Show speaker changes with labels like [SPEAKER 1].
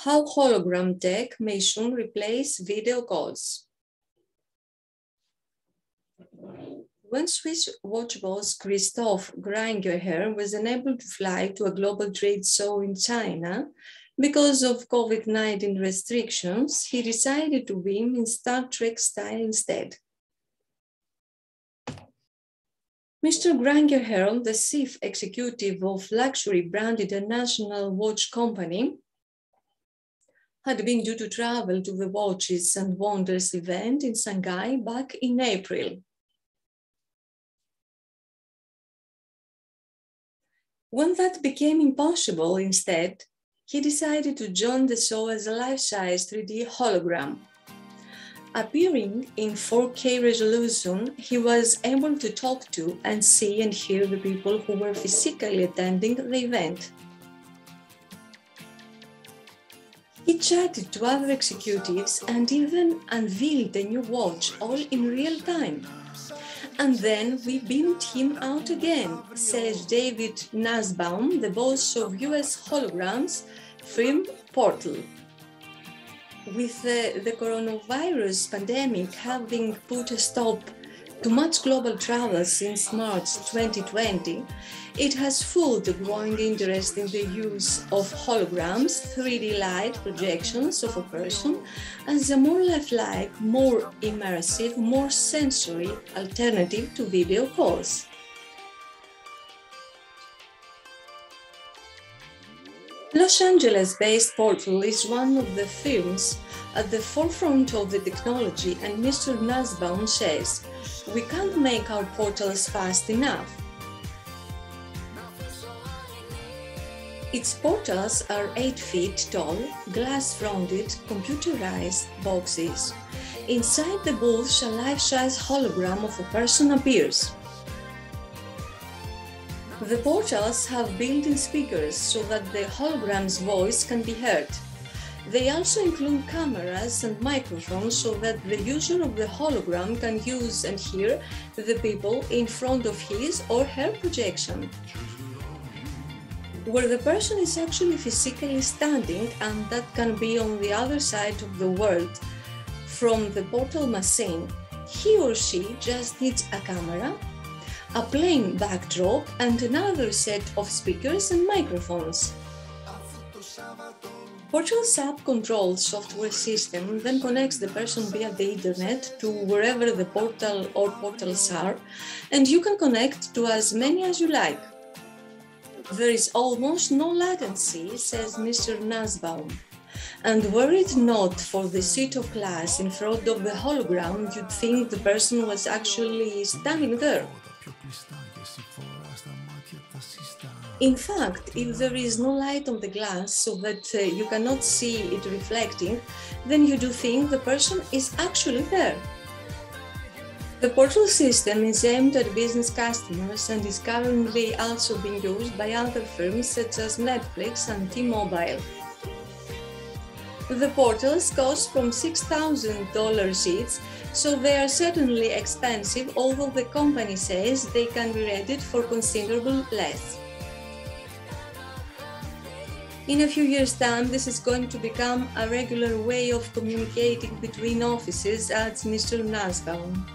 [SPEAKER 1] How hologram tech may soon replace video calls. When Swiss watch boss Christoph Grainger-Herr was unable to fly to a global trade show in China because of COVID-19 restrictions, he decided to beam in Star Trek style instead. Mr. Grainger-Herr, the chief executive of luxury brand international watch company, had been due to travel to the Watches and Wonders event in Shanghai back in April. When that became impossible instead, he decided to join the show as a life-size 3D hologram. Appearing in 4K resolution, he was able to talk to and see and hear the people who were physically attending the event. He chatted to other executives and even unveiled a new watch, all in real time. And then we beamed him out again, says David Nussbaum, the boss of US holograms firm PORTL. With the coronavirus pandemic having put a stop to much global travel since March 2020, it has fueled the growing interest in the use of holograms, 3D light projections of a person, as a more lifelike, more immersive, more sensory alternative to video calls. Los Angeles-based PORTL is one of the firms at the forefront of the technology, and Mr. Nussbaum says, "We can't make our portals fast enough." Its portals are 8 feet tall, glass-fronted, computerized boxes. Inside the booths, a life-size hologram of a person appears. The portals have built-in speakers so that the hologram's voice can be heard. They also include cameras and microphones so that the user of the hologram can use and hear the people in front of his or her projection, where the person is actually physically standing, and that can be on the other side of the world from the portal machine. He or she just needs a camera, a plain backdrop, and another set of speakers and microphones. PORTL's app-controlled software system then connects the person via the internet to wherever the portal or portals are, and you can connect to as many as you like. There is almost no latency, says Mr. Nussbaum. And were it not for the seat of glass in front of the hologram, you'd think the person was actually standing there. In fact, if there is no light on the glass so that you cannot see it reflecting, then you do think the person is actually there. The PORTL system is aimed at business customers and is currently also being used by other firms such as Netflix and T-Mobile. The portals cost from $6,000 each, so they are certainly expensive, although the company says they can be rented for considerably less. In a few years' time, this is going to become a regular way of communicating between offices, adds Mr. Nussbaum.